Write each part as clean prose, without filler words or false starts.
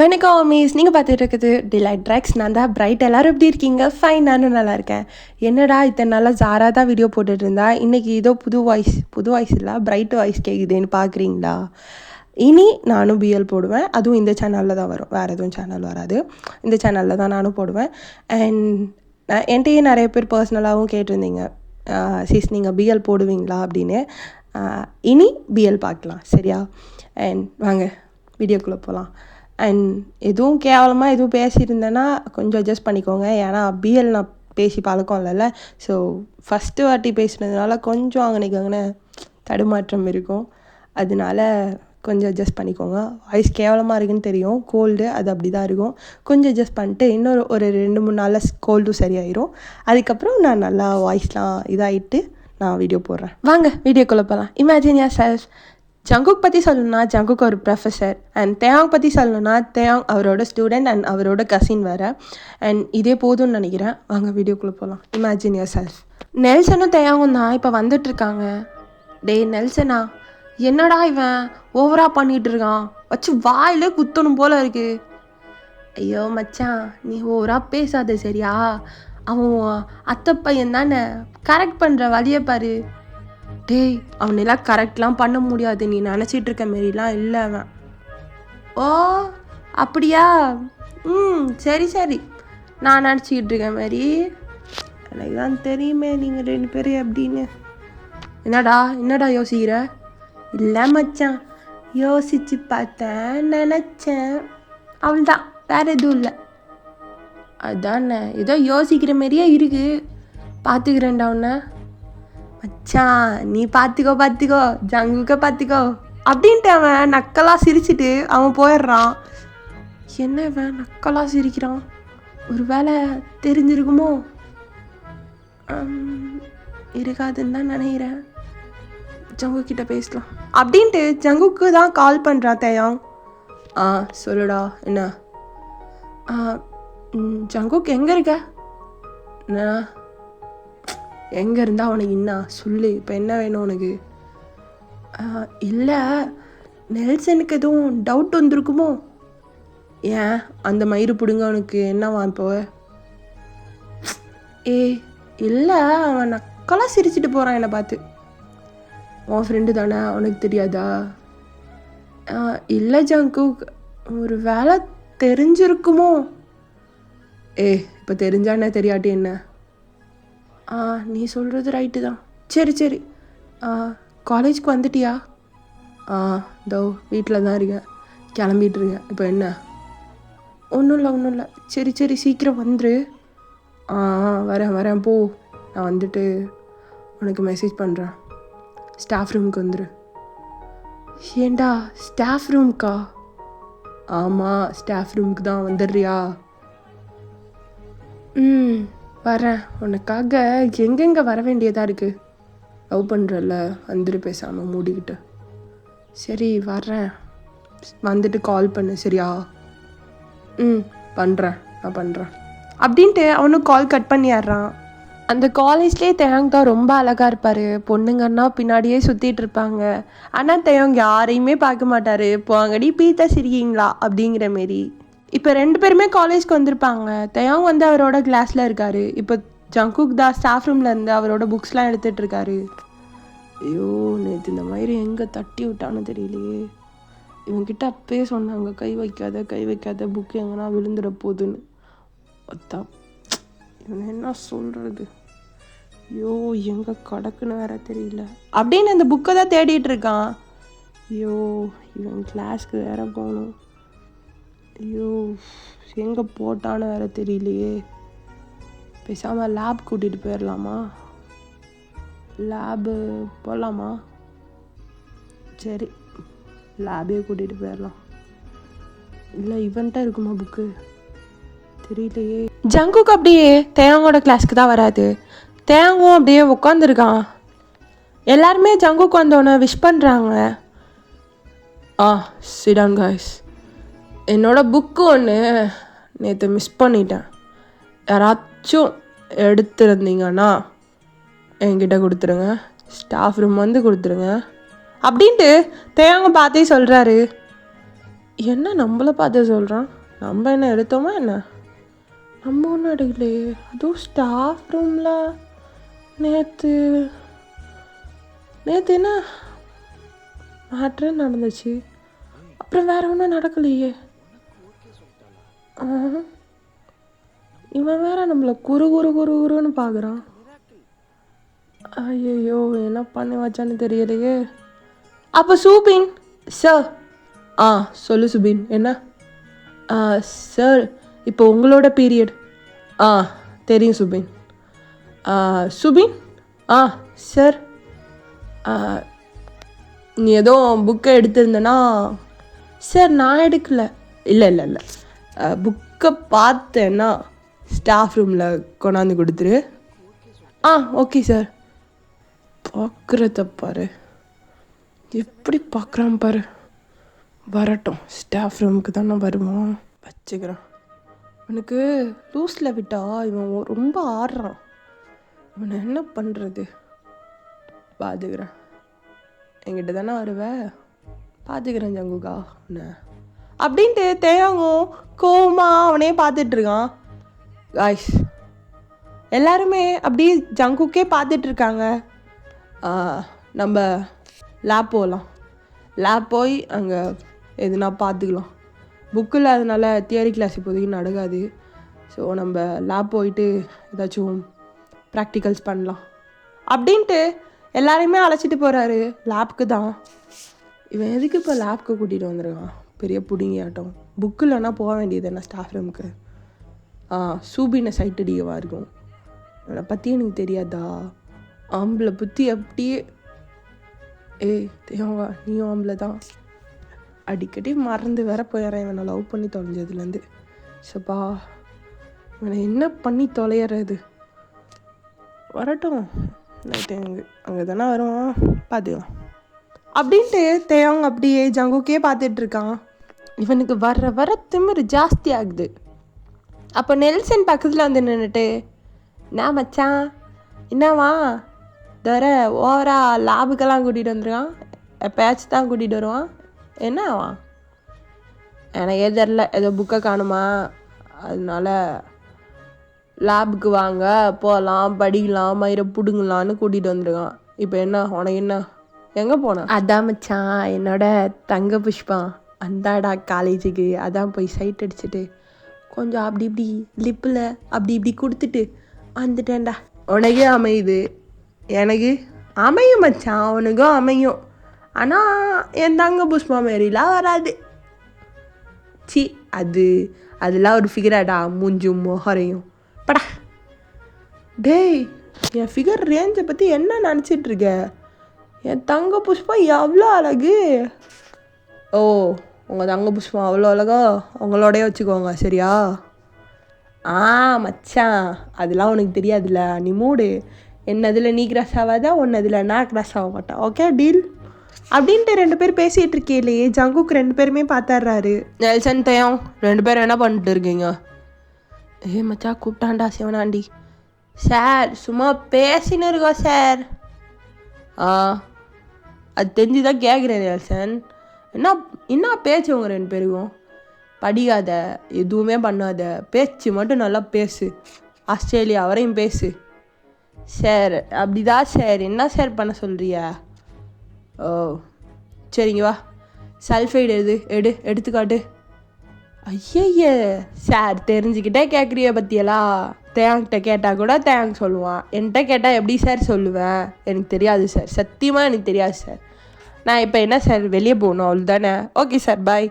வணக்கம் அமீஸ், நீங்கள் பார்த்துட்டு இருக்குது டிலைட் ட்ராக்ஸ். நான் தான் பிரைட். எல்லோரும் எப்படி இருக்கீங்க? ஃபைன், நானும் நல்லா இருக்கேன். என்னடா இத்தனை நாளாக ஜாரா தான் வீடியோ போட்டுட்டு இருந்தா, இன்றைக்கி ஏதோ புது வாய்ஸ் இல்லை, பிரைட் வாய்ஸ் கேட்குதுன்னு பார்க்குறீங்களா? இனி நானும் பிஎல் போடுவேன். அதுவும் இந்த சேனலில் தான் வரும், வேறு எதுவும் சேனல் வராது. இந்த சேனலில் தான் நானும் போடுவேன். அண்ட் என்கிட்டயே நிறைய பேர் பர்சனலாகவும் கேட்டிருந்தீங்க, சிஸ் நீங்கள் பிஎல் போடுவீங்களா அப்படின்னு. இனி பிஎல் பார்க்கலாம், சரியா? அண்ட் வாங்க வீடியோக்குள்ளே போகலாம். அண்ட் எதுவும் கேவலமாக எதுவும் பேசியிருந்தேன்னா கொஞ்சம் அட்ஜஸ்ட் பண்ணிக்கோங்க. ஏன்னா பிஎல் நான் பேசி பழக்கம் இல்லைல்ல. ஸோ ஃபஸ்ட்டு வாட்டி பேசுனதுனால கொஞ்சம் அங்கனைக்கு தடுமாற்றம் இருக்கும். அதனால கொஞ்சம் அட்ஜஸ்ட் பண்ணிக்கோங்க. வாய்ஸ் கேவலமாக இருக்குன்னு தெரியும், கோல்டு அது அப்படி தான் இருக்கும். கொஞ்சம் அட்ஜஸ்ட் பண்ணிட்டு இன்னொரு 2-3 நாளில் கோல்டும் சரியாயிடும். அதுக்கப்புறம் நான் நல்லா வாய்ஸ்லாம் இதாகிட்டு நான் வீடியோ போடுறேன். வாங்க வீடியோக்குள்ளே போகலாம். Imagine your self. ஜங்குக் பற்றி சொல்லணும்னா ஜங்குக் ஒரு ப்ரொஃபஸர். அண்ட் தேயாங் பற்றி சொல்லணும்னா தேயாங் அவரோட ஸ்டூடெண்ட் அண்ட் அவரோட கசின் வேறு. அண்ட் இதே போதும்னு நினைக்கிறேன். வாங்க வீடியோக்குள்ளே போகலாம். இமேஜின் யுவர் செல்ஃப். நெல்சனும் தேயாங்கும் தான் இப்போ வந்துட்டுருக்காங்க. டேய் நெல்சனா, என்னடா இவன் ஓவராக பண்ணிகிட்டு இருக்கான், வச்சு வாயிலே குத்தணும் போல் இருக்கு. ஐயோ மச்சான், நீ ஓவராக பேசாத சரியா? அவன் அத்தை பையன் தானே, கரெக்ட் பண்ணுற வழியை பாரு. டேய் அவனெல்லாம் கரெக்ட்லாம் பண்ண முடியாது, நீ நினச்சிட்டு இருக்க மாரிலாம் இல்லை அவன். ஓ அப்படியா? சரி சரி, நான் நினச்சிக்கிட்டு இருக்கேன் மாதிரி. எனக்கு தான் தெரியுமே நீங்கள் 2 பேரும் எப்படின்னு. என்னடா யோசிக்கிற? இல்லை மச்சான், யோசிச்சு பார்த்தேன், நினச்சேன், அவள்தான், வேறு எதுவும் இல்லை. அதானே, ஏதோ யோசிக்கிற மாதிரியே இருக்கு, பார்த்துக்கிறேன்டா உன்னை. மச்சான் நீ பார்த்துக்கோ, ஜங்குக்க பார்த்துக்கோ அப்படின்ட்டு அவன் நக்கலாக சிரிச்சிட்டு அவன் போயிடுறான். என்ன இவன் நக்கலாக சிரிக்கிறான்? ஒரு வேளை தெரிஞ்சிருக்குமோ? இருக்காதுன்னு தான் நினைக்கிறேன். ஜங்குக்கிட்ட பேசலாம் அப்படின்ட்டு ஜங்குக்கு தான் கால் பண்ணுறான் தேயாங். சொல்லுடா, என்ன? ஜங்குக் எங்கே இருக்க? எங்கே இருந்தால் உனக்கு என்ன சொல்லு, இப்போ என்ன வேணும் உனக்கு? இல்லை, நெல்சனுக்கு எதுவும் டவுட் வந்திருக்குமோ? ஏன் அந்த மயிறு பிடுங்க உனக்கு என்னவா இப்போ? இல்லை, அவன் நக்கலாக சிரிச்சிட்டு போகிறான் என்னை பார்த்து. உன் ஃப்ரெண்டு தானே, உனக்கு தெரியாதா? இல்லை ஜங்குக், ஒரு வேளை தெரிஞ்சிருக்குமோ? இப்போ தெரிஞ்சா என்ன, தெரியாட்டி என்ன? நீ சொல்கிறது ரைட்டு தான். சரி, காலேஜ்க்கு வந்துட்டியா? இதோ வீட்டில் தான் இருக்கேன், கிளம்பிட்டு இருக்கேன். இப்போ என்ன? ஒன்றும் இல்லை. சரி சீக்கிரம் வந்துரு. வரேன் போ. நான் வந்துட்டு உனக்கு மெசேஜ் பண்ணுறேன். ஸ்டாஃப் ரூமுக்கு வந்துரு. ஏண்டா ஸ்டாஃப் ரூமுக்கா? ஆமாம், ஸ்டாஃப் ரூமுக்கு தான், வந்துடுறியா? வரேன். உனக்காக எங்கெங்கே வர வேண்டியதாக இருக்குது. லவ் பண்ணுறல, வந்துட்டு பேசாமல் மூடிக்கிட்டு. சரி வரேன், வந்துட்டு கால் பண்ணு சரியா? நான் பண்ணுறேன் அப்படின்ட்டு அவனும் கால் கட் பண்ணிடுறான். அந்த காலேஜ்லேயே தேயாங் தான் ரொம்ப அழகாக இருப்பார். பொண்ணுங்கன்னா பின்னாடியே சுற்றிட்டு இருப்பாங்க. ஆனால் தேயாங் யாரையுமே பார்க்க மாட்டார். போங்கடி பீத்தா சிரிக்கீங்களா அப்படிங்கிற மாரி. இப்போ 2 பேருமே காலேஜ்க்கு வந்திருப்பாங்க. தேயாங் வந்து அவரோட கிளாஸில் இருக்கார். இப்போ ஜங்குக் தான் ஸ்டாஃப் ரூமில் இருந்து அவரோட புக்ஸ்லாம் எடுத்துகிட்டு இருக்காரு. ஐயோ நேற்று இந்த மாதிரி எங்கே தட்டி விட்டான்னு தெரியலையே. இவன்கிட்ட அப்பயே சொன்னாங்க, கை வைக்காத புக்கு எங்கன்னா விழுந்துட போகுதுன்னு. அத்தா இவன் என்ன சொல்கிறது? ஐயோ எங்கே கிடக்குன்னு வேற தெரியல அப்படின்னு அந்த புக்கை தான் தேடிட்டு இருக்கான். ஐயோ இவன் கிளாஸ்க்கு வேற போகணும். ஐயோ எங்கே போட்டான்னு வேற தெரியலையே. பேசாமல் லேப் கூட்டிகிட்டு போயிடலாமா? லேபு போகலாமா? சரி லேபே கூட்டிகிட்டு போயிடலாம். இல்லை இவன்ட்ட இருக்குமா புக்கு? தெரியலையே. ஜங்குக்கு அப்படியே தேயாங்கோட கிளாஸ்க்கு தான் வராது. தேயாங்கும் அப்படியே உட்காந்துருக்கான். எல்லாருமே ஜங்குக்கு வந்தோடனே விஷ் பண்ணுறாங்க. சிடான் காய்ஸ், என்னோடய புக்கு ஒன்று நேற்று மிஸ் பண்ணிட்டேன். யாராச்சும் எடுத்துருந்தீங்கன்னா என்கிட்ட கொடுத்துருங்க, ஸ்டாஃப் ரூம் வந்து கொடுத்துருங்க அப்படின்ட்டு தேயாங்க பார்த்தே சொல்கிறாரு. என்ன நம்மளை பார்த்து சொல்கிறான்? நம்ம என்ன எடுத்தோமா என்ன? நம்ம ஒன்றும் எடுக்கலையே. அதுவும் ஸ்டாஃப் ரூமில் நேற்று என்ன மேட்ரு நடந்துச்சு. அப்புறம் வேற ஒன்றும் நடக்கலையே. இவன் வேற நம்மளை குருன்னு பார்க்குறான். ஐயோ என்ன பண்ணி வச்சான்னு தெரியலையே. அப்போ சுபின் சார். சொல்லு சுபின். என்ன? சார் இப்போ உங்களோட பீரியட். தெரியும் சுபின். சுபின். சார் நீ ஏதோ புக்கை எடுத்திருந்தேன்னா? சார் நான் எடுக்கல. இல்லை புக்கை பார்த்தேன்னா ஸ்டாஃப் ரூமில் கொண்டாந்து கொடுத்துரு. Okay sir. பார்க்குறத பாரு, எப்படி பார்க்குறான் பாரு. வரட்டும், ஸ்டாஃப் ரூமுக்கு தானே வருவான். வச்சுக்கிறான். இவனுக்கு லூஸில் விட்டா இவன் ரொம்ப ஆடுறான். இவனை என்ன பண்ணுறது? பார்த்துக்கிறேன். என்கிட்ட தானே வருவேன், பார்த்துக்கிறேன் ஜங்குகா என்ன அப்படின்ட்டு தேங்கும் கோமா அவனே பார்த்துட்ருக்கான். காய்ஸ் எல்லாருமே அப்படியே ஜங்குக்கே பார்த்துட்ருக்காங்க. நம்ம லேப் போகலாம். லேப் போய் அங்கே எதுனா பார்த்துக்கலாம். புக்கில் அதனால தியரி கிளாஸ் இப்போதைக்கு நடக்காது. ஸோ நம்ம லேப் போயிட்டு ஏதாச்சும் ப்ராக்டிகல்ஸ் பண்ணலாம் அப்படின்ட்டு எல்லாரையுமே அழைச்சிட்டு போகிறாரு லேப்க்கு தான். இவன் எதுக்கு இப்போ லேப்க்கு கூட்டிகிட்டு வந்துருக்கான்? பெரிய புடிங்கி ஆட்டம். புக்கில்னா போக வேண்டியது என்ன ஸ்டாஃப் ரூமுக்கு? சூபினை சைட் அடிக்கவா இருக்கும். இவனை பற்றி எனக்கு தெரியாதா? ஆம்பளை புத்தி அப்படியே. தேவா நீயும் ஆம்பளை தான். அடிக்கடி மறந்து வேற போயிடுறேன் இவனை லவ் பண்ணி தொலைஞ்சதுலேருந்து. சப்பா இவனை என்ன பண்ணி தொலைகிறது? வரட்டும், நைட்டு அங்கே தானே வருவான், பார்த்துக்கலாம் அப்படின்ட்டு தேவங்க அப்படியே ஜங்குக்கே பார்த்துட்ருக்கான். இவனுக்கு வர திமிரு ஜாஸ்தி ஆகுது. அப்போ நெல்சன் பக்கத்தில் வந்து நின்றுட்டு, நான் மச்சான் என்னவா தர ஓவரா லேபுக்கெல்லாம் கூட்டிகிட்டு வந்துருக்கான், எப்போயாச்சும் தான் கூட்டிகிட்டு வருவான், என்னவா எனக்கே தெரில, ஏதோ புக்கை காணுமா அதனால லேபுக்கு வாங்க போகலாம் படிக்கலாம் மயிரை பிடுங்கலான்னு கூட்டிகிட்டு வந்துருக்கான். இப்போ என்ன உனக்கு என்ன? எங்கே போனான்? அதான் மச்சான் என்னோட தங்க புஷ்பா அந்தாடா காலேஜுக்கு. அதான் போய் சைட் அடிச்சுட்டு கொஞ்சம் அப்படி இப்படி லிப்பில் அப்படி இப்படி கொடுத்துட்டு வந்துட்டேன்டா. உனக்கே அமையுது, எனக்கு அமையும் மச்சான், அவனுக்கும் அமையும். ஆனால் என் தங்க புஷ்பா மாரிலாம் வராது. சி அதெல்லாம் ஒரு ஃபிகராடா, மூஞ்சும் மொஹரையும் படா. டேய் என் ஃபிகர் ரேஞ்சை பற்றி என்ன நினச்சிட்ருக்க? என் தங்க புஷ்பம் எவ்வளோ அழகு. உங்கள் தங்க புஷ்பம் அவ்வளோ அழகா? உங்களோடய வச்சுக்கோங்க சரியா? மச்சான் அதெல்லாம் உனக்கு தெரியாதுல்ல, நீ மூடு. என்னதில் நீ கிராஸ் ஆகாதா, ஒன்னதில் நான் கிராஸ் ஆக மாட்டேன். ஓகே டீல் அப்படின்ட்டு 2 பேர் பேசிகிட்டு இருக்கேலையே ஜங்குக்கு 2 பேருமே பார்த்துட்றாரு. நெல்சன் தேயம் 2 பேரும் என்ன பண்ணிட்டு இருக்கீங்க? மச்சா கூப்பிட்டான்டா சிவனாண்டி. சார் சும்மா பேசின்னு இருக்கோம் சார். அது தெரிஞ்சுதான் கேட்குறேன் நெல்சன். என்ன பேச்சு உங்கள் 2 பேருக்கும்? படிக்காத, எதுவுமே பண்ணாத, பேச்சு மட்டும் நல்லா பேசு. ஆஸ்திரேலியா வரையும் பேசு சார். அப்படிதான் சார். என்ன சார் பண்ண சொல்கிறியா? சரிங்க வா, சல்ஃபைடு எடுத்துக்காட்டு. ஐய சார் தெரிஞ்சுக்கிட்டே கேட்குறிய பற்றியெல்லாம். தேங்கிட்ட கேட்டால் கூட தேங்க் சொல்லுவான், என்கிட்ட கேட்டால் எப்படி சார் சொல்லுவேன்? எனக்கு தெரியாது சார், சத்தியமாக எனக்கு தெரியாது சார். நான் இப்போ என்ன சார் வெளியே போகணும் அவ்வளோ தானே? ஓகே சார் பாய்,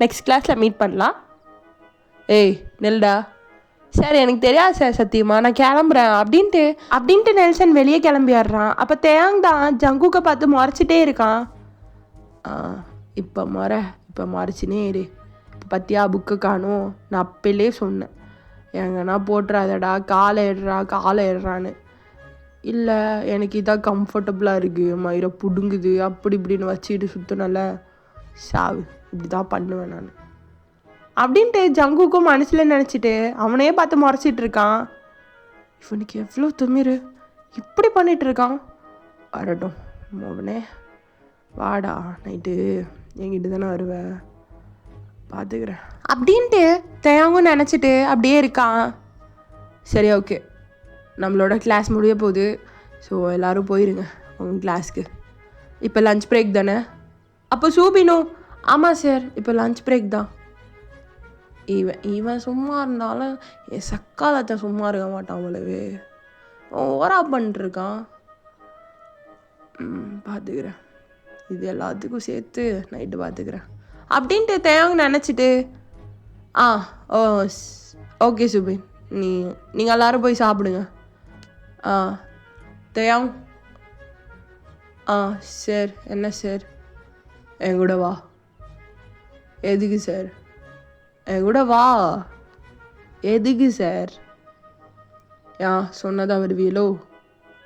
நெக்ஸ்ட் கிளாஸில் மீட் பண்ணலாம். நெல்டா. சார் எனக்கு தெரியாது சார் சத்தியமாக, நான் கிளம்புறேன் அப்படின்ட்டு நெல்சன் வெளியே கிளம்பிடுறான். அப்போ தேங் தான் ஜங்குக்கை பார்த்து முறைச்சிட்டே இருக்கான். இப்போ மறைச்சினே இரு. இப்போ பற்றியா புக்கு காணும், நான் அப்போலே சொன்னேன் எங்கன்னா போட்டுறாதடா, காலை ஏடுறான்னு. இல்லை எனக்கு இதான் கம்ஃபர்டபுளாக இருக்குது, மயிரை பிடுங்குது அப்படி இப்படின்னு வச்சுக்கிட்டு சுற்றினால சாவு, இப்படி தான் பண்ணுவேன் நான் அப்படின்ட்டு ஜங்குக்கும் மனசில் நினச்சிட்டு அவனையே பார்த்து முறைச்சிட்டு இருக்கான். இவனுக்கு எவ்வளோ திமிரு, இப்படி பண்ணிகிட்டு இருக்கான். வரட்டும் அவனே, வாடா நைட்டு என்கிட்ட தானே வருவேன், பார்த்துக்கிறேன் அப்படின்ட்டு தேங்கும் நினச்சிட்டு அப்படியே இருக்கான். சரி ஓகே, நம்மளோட கிளாஸ் முடிய போகுது. ஸோ எல்லோரும் போயிருங்க உங்கள் கிளாஸ்க்கு. இப்போ லஞ்ச் பிரேக் தானே? அப்போ சூபினோ? ஆமாம் சார், இப்போ லஞ்ச் பிரேக் தான். இவன் சும்மா இருந்தாலும் என் சக்காலத்தை சும்மா இருக்க மாட்டான். அவ்வளவு ஓவரா பண்ணிட்டுருக்கான். பார்த்துக்கிறேன், இது எல்லாத்துக்கும் சேர்த்து நைட்டு பார்த்துக்கிறேன் அப்படின்ட்டு தேவங்க நினச்சிட்டு ஓ ஓகே சுபின், நீங்கள் எல்லோரும் போய் சாப்பிடுங்க. தேவங் சார். என்ன சார்? என் கூட வா. எதுக்கு சார்? என் கூட வா. எதுக்கு சார்? சொன்னதா வருவீங்களோ?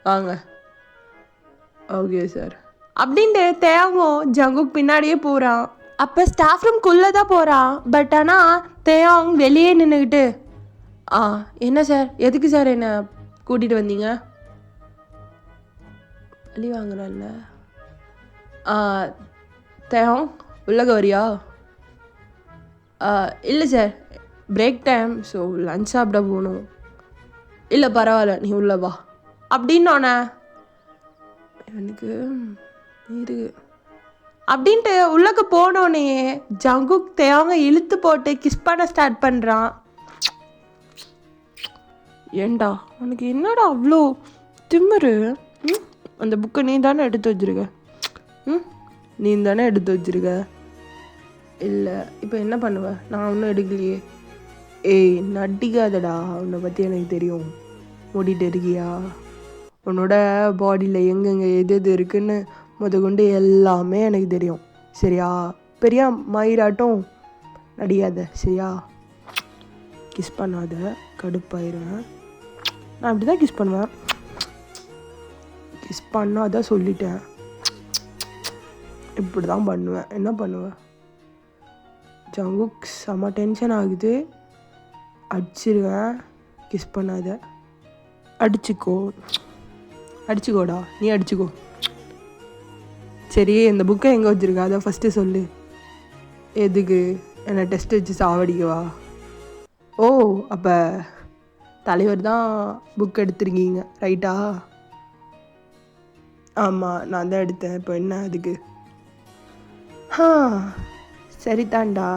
வாங்க. ஓகே சார் அப்படின்ட்டு தேவங்கோ ஜங்குக் பின்னாடியே போகிறான். அப்போ ஸ்டாஃப் ரூம்குள்ளே தான் போகிறான். பட் ஆனால் தேவங் வெளியே நின்றுக்கிட்டு என்ன சார், எதுக்கு சார் என்னை கூட்டிகிட்டு வந்தீங்க? வழி வாங்குறல்ல. தேவங் உள்ளக வரியா? இல்லை sir, break time, so lunch சாப்பிட போகணும். இல்லை பரவாயில்ல, நீ உள்ள வா அப்படின்னோடனே எனக்கு இரு அப்படின்ட்டு உள்ளக்க போனோடனே ஜங்குக் தேவங்க இழுத்து போட்டு கிஸ் பண்ண ஸ்டார்ட் பண்ணுறான். ஏண்டா உனக்கு என்னடா அவ்வளோ திமிரு? அந்த புக்கை நீ தானே எடுத்து வச்சிருக்க. நீ தானே எடுத்து வச்சிருக்க. இல்லை இப்போ என்ன பண்ணுவ? நான் ஒன்றும் எடுக்கலையே. ஏய் நடிக்காதடா, உன்னை பற்றி எனக்கு தெரியும். மூடிட்டு இருக்கியா? உன்னோட பாடியில் எங்கெங்கே எது எது இருக்குன்னு கொண்டு எல்லாமே எனக்கு தெரியும். சரியா? பெரிய மயிராட்டம் நடிக்காத. சரியா? கிஸ் பண்ணாத, கடுப்பாயிருவேன். நான் அப்படி தான் கிஸ் பண்ணுவேன். கிஸ் பண்ணாத சொல்லிட்டேன். இப்படி தான் பண்ணுவேன். என்ன பண்ணுவேன்? ஜங்குக் செம்ம டென்ஷன் ஆகுது. அடிச்சிருவேன். கிஸ் பண்ணாத. அடிச்சுக்கோடா, நீ அடிச்சுக்கோ. சரி, இந்த புக்கை எங்கே வச்சுருக்க? அதை ஃபஸ்ட்டு சொல்லு. எதுக்கு? என்னை டெஸ்ட் வச்சு சாவடிக்கவா? ஓ, அப்போ தலைவர் தான் புக் எடுத்திருக்கீங்க, ரைட்டா? ஆமாம், நான் தான் எடுத்தேன். இப்போ என்ன அதுக்கு? சரிதான்டா,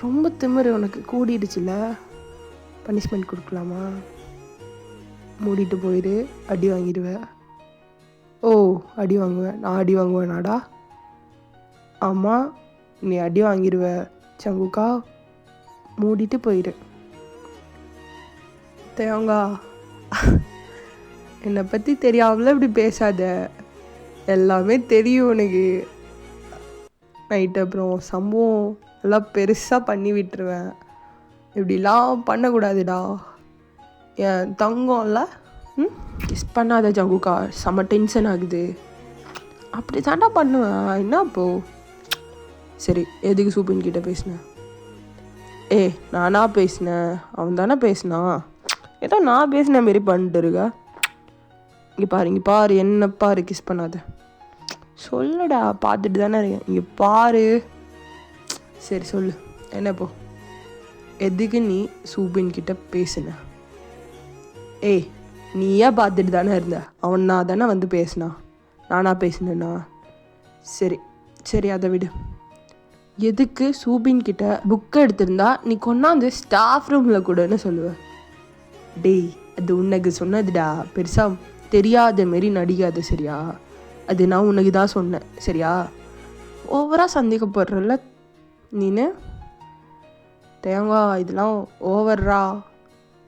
ரொம்ப திமிரு உனக்கு கூடிடுச்சுல. பனிஷ்மெண்ட் கொடுக்கலாமா? மூடிட்டு போயிடு, அடி வாங்கிடுவேன். ஓ, அடி வாங்குவேன்? நான் அடி வாங்குவேனாடா? ஆமாம், நீ அடி வாங்கிடுவ சங்குக்கா. மூடிட்டு போயிடு. தேவங்கா, என்னை பற்றி தெரியாமல இப்படி பேசாத. எல்லாமே தெரியும் உனக்கு. நைட்டு அப்புறம் சம்பவம் எல்லாம் பெருசாக பண்ணி விட்டுருவேன். இப்படிலாம் பண்ணக்கூடாதுடா. என் தங்கம்ல கிஸ் பண்ணாத ஜங்குக்கா, செம்ம டென்ஷன் ஆகுது. அப்படி தாண்டா பண்ணுவேன். என்ன அப்போ? சரி, எதுக்கு சூப்பின் கிட்ட பேசினேன்? நானா பேசினேன்? அவன் தானே பேசினான். ஏதோ நான் பேசின மாரி பண்ணிட்டு இருக்க. இங்கே பாரு என்ன பாரு. கிஸ் பண்ணாத சொல்லுடா, பார்த்துட்டு தானே இருக்கேன். இங்கே பாரு. சரி சொல்லு, என்னப்போ? எதுக்கு நீ சூபின் கிட்ட பேசுன? நீயா பார்த்துட்டு தானே இருந்த. அவனா தானே வந்து பேசினான், நானா பேசினேண்ணா? சரி சரி, அதை விடு. எதுக்கு சூபின் கிட்ட புக்கை எடுத்திருந்தா நீ கொண்டாந்து ஸ்டாஃப் ரூமில் கூடன்னு சொல்லுவேன்? டேய், அது உனக்கு சொன்னதுடா. பெருசாக தெரியாத மாரி நடிக்காது. சரியா? அது நான் உனக்கு தான் சொன்னேன். சரியா? ஓவராக சந்தேகப்படுறல நீனு. தேங்காய், இதெல்லாம் ஓவர்ரா.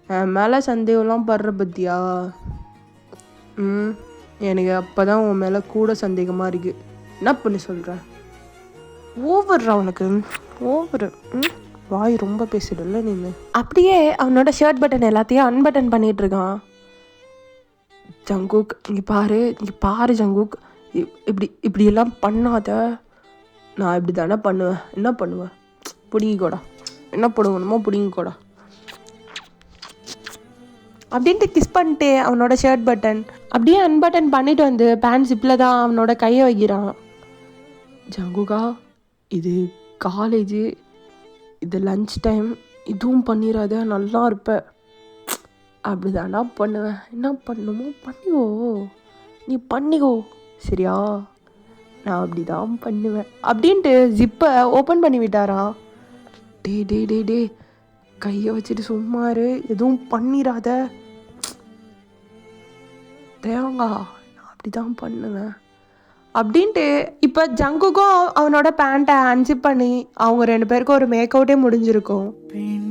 என் மேலே சந்தேகம்லாம் படுற பத்தியா? எனக்கு அப்போ தான் உன் மேலே கூட சந்தேகமாக இருக்குது. என்ன பண்ணி சொல்கிறேன்? ஓவர்ரா உனக்கு. ஓவரு. வாய் ரொம்ப பேசிடல நீ. அப்படியே அவனோட ஷர்ட் பட்டன் எல்லாத்தையும் அன்பட்டன் பண்ணிகிட்ருக்கான். ஜங்குக், இங்கே பாரு ஜங்குக், இப்படியெல்லாம் பண்ணாத. நான் இப்படி தானே பண்ணுவேன். என்ன பண்ணுவேன்? பிடிங்கிக்கோடா. என்ன போடுவோணுமோ பிடிங்கிக்கோடா அப்படின்ட்டு கிஸ் பண்ணிட்டு அவனோட ஷர்ட் பட்டன் அப்படியே அன்பட்டன் பண்ணிட்டு வந்து பேண்ட் ஜிப்பில் தான் அவனோட கையை வைக்கிறான். ஜங்குகா, இது காலேஜு, இது லன்ச் டைம், இதுவும் பண்ணிடாத, நல்லா இருப்ப. அப்படிதான்டா பண்ணுவேன். என்ன பண்ணுமோ பண்ணிக்கோ, நீ பண்ணிக்கோ சரியா, நான் அப்படி தான் பண்ணுவேன் அப்படின்ட்டு ஜிப்பை ஓப்பன் பண்ணி விட்டாராம். டே டே டே டே கையை வச்சுட்டு சும்மாரு, எதுவும் பண்ணிடாத தேவங்கா, நான் அப்படி தான் பண்ணுவேன் அப்படின்ட்டு. இப்போ ஜங்குக்கும் அவனோட பேண்ட்டை அன்சிப் பண்ணி அவங்க 2 பேருக்கும் ஒரு மேக் அவுட்டே முடிஞ்சிருக்கும். பெண்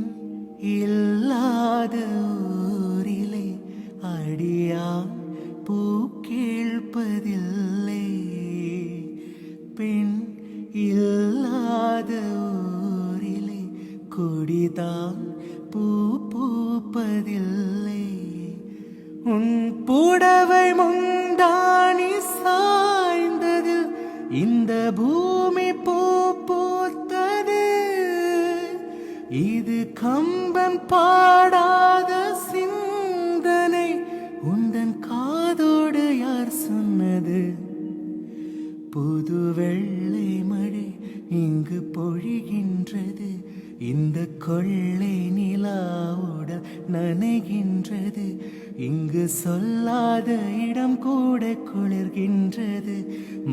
இல்லாத ஊரிலே அடியா பூ கேள்பதில்லை, பெண் இல்லாத ஊரிலே கொடிதான் பூ பூப்பதில்லை, உன் புடவை முந்தானி சாய்ந்ததில் இந்த பூமி பூ பூத்தது, இது கம்பன் பாடாத சிந்தனை உந்தன் காதோடு யார் சொன்னது, புது வெள்ளை மழை இங்கு பொழிகின்றது, இந்த கொள்ளை நிலாவோட நனைகின்றது, இங்கு சொல்லாத இடம் கூட குளிர்கின்றது,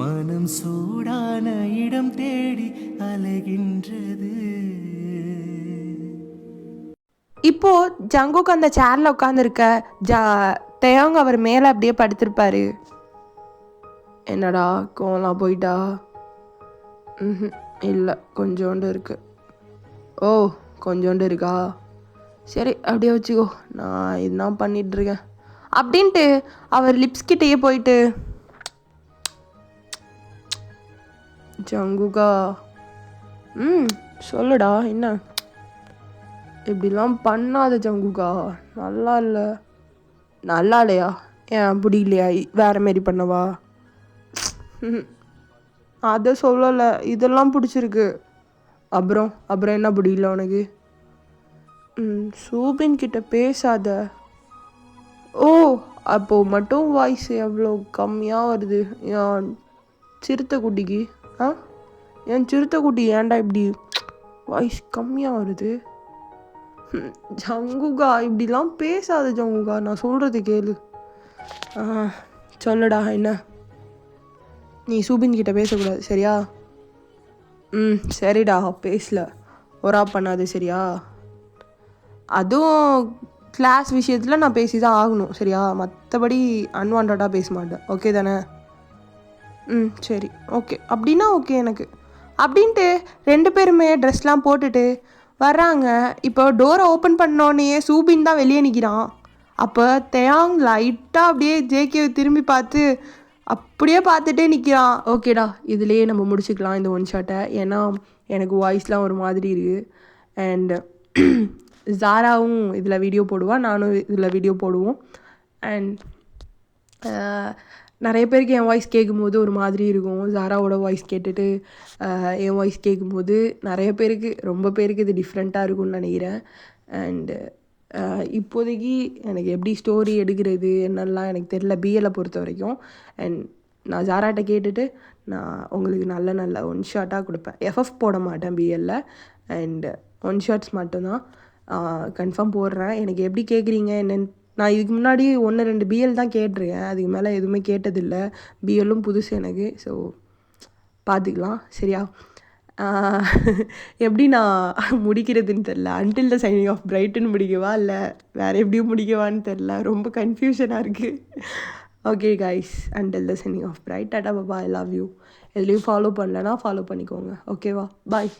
மனம் சூடான இடம் தேடி அலைகின்றது. இப்போ ஜங்குக்கு அந்த சேர்ல உட்காந்துருக்க தேவங்க அவர் மேலே அப்படியே படுத்திருப்பாரு. என்னடா கோலாம் போயிட்டா? இல்லை, கொஞ்சோண்டு இருக்கு. ஓ, கொஞ்சோண்டு இருக்கா, சரி அப்படியே வச்சுக்கோ, நான் இதுதான் பண்ணிகிட்ருக்கேன் அப்படின்ட்டு அவர் லிப்ஸ் கிட்டேயே போயிட்டு, ஜங்குகா சொல்லுடா என்ன, இப்படிலாம் பண்ணாத ஜங்குகா, நல்லா இல்லை. நல்லா இல்லையா? ஏன் பிடிக்கலையா? வேறு மாரி பண்ணவா? அதை சொல்லலை, இதெல்லாம் பிடிச்சிருக்கு. அப்புறம் என்ன பிடிக்கல உனக்கு? சூபின் கிட்ட பேசாத. ஓ, அப்போது மட்டும் வாய்ஸ் எவ்வளோ கம்மியாக வருது என் சிறுத்தை குட்டிக்கு? என் சிறுத்தை குட்டி ஏன்டா இப்படி வாய்ஸ் கம்மியாக வருது? ஜங்குகா, இப்படிலாம் பேசாத ஜங்குகா, நான் சொல்கிறது கேளு. சொல்லுடா என்ன? நீ சூபின் கிட்ட பேசக்கூடாது சரியா? சரிடா, பேசல, ஒரா பண்ணாது சரியா? அதுவும் கிளாஸ் விஷயத்தில் நான் பேசி தான் ஆகணும் சரியா? மற்றபடி அன்வான்டாக பேச மாட்டேன், ஓகே தானே? சரி ஓகே, அப்படின்னா ஓகே எனக்கு அப்படின்ட்டு 2 பேருமே ட்ரெஸ்லாம் போட்டுட்டு வர்றாங்க. இப்போ டோரை ஓப்பன் பண்ணோன்னே சூபின் தான் வெளியே நிற்கிறான். அப்போ தேயாங் லைட்டாக அப்படியே ஜேகேவை திரும்பி பார்த்து அப்படியே பார்த்துட்டே நிற்கிறான். ஓகேடா, இதுலேயே நம்ம முடிச்சுக்கலாம் இந்த ஒன் ஷாட்டை, ஏன்னா எனக்கு வாய்ஸ்லாம் ஒரு மாதிரி இருக்குது. அண்ட் ஜாராவும் இதில் வீடியோ போடுவான், நானும் இதில் வீடியோ போடுவோம். அண்ட் நிறைய பேருக்கு என் வாய்ஸ் கேட்கும்போது ஒரு மாதிரி இருக்கும். ஜாராவோட வாய்ஸ் கேட்டுட்டு என் வாய்ஸ் கேட்கும்போது நிறைய பேருக்கு, ரொம்ப பேருக்கு இது டிஃப்ரெண்ட்டாக இருக்கும்னு நினைக்கிறேன். அண்டு இப்போதைக்கு எனக்கு எப்படி ஸ்டோரி எடுக்கிறது என்னெல்லாம் எனக்கு தெரில பிஎல்லை பொறுத்த வரைக்கும். அண்ட் நான் ஜாராட்ட கேட்டுட்டு நான் உங்களுக்கு நல்ல ஒன் ஷாட்டாக கொடுப்பேன். எஃப்எஃப் போட மாட்டேன் பிஎல்ல, அண்டு ஒன் ஷாட்ஸ் மட்டும்தான் கன்ஃபார்ம் போடுறேன். எனக்கு எப்படி கேட்குறீங்க என்னென்னு, நான் இதுக்கு முன்னாடி 1-2 பிஎல் தான் கேட்டிருக்கேன், அதுக்கு மேலே எதுவுமே கேட்டதில்லை. பிஎல்லும் புதுசு எனக்கு, ஸோ பார்த்துக்கலாம் சரியா? எப்படி நான் முடிக்கிறதுன்னு தெரில. அன்டில் த சைனிங் ஆஃப் பிரைட்டுன்னு முடிக்கவா இல்லை வேறு எப்படியும் முடிக்கவான்னு தெரில, ரொம்ப கன்ஃபியூஷனாக இருக்குது. Okay guys, until the shining of bright, டாடா பாபா, ஐ லவ் யூ. எதுலேயும் ஃபாலோ பண்ணலன்னா ஃபாலோ பண்ணிக்கோங்க, ஓகேவா? பாய்.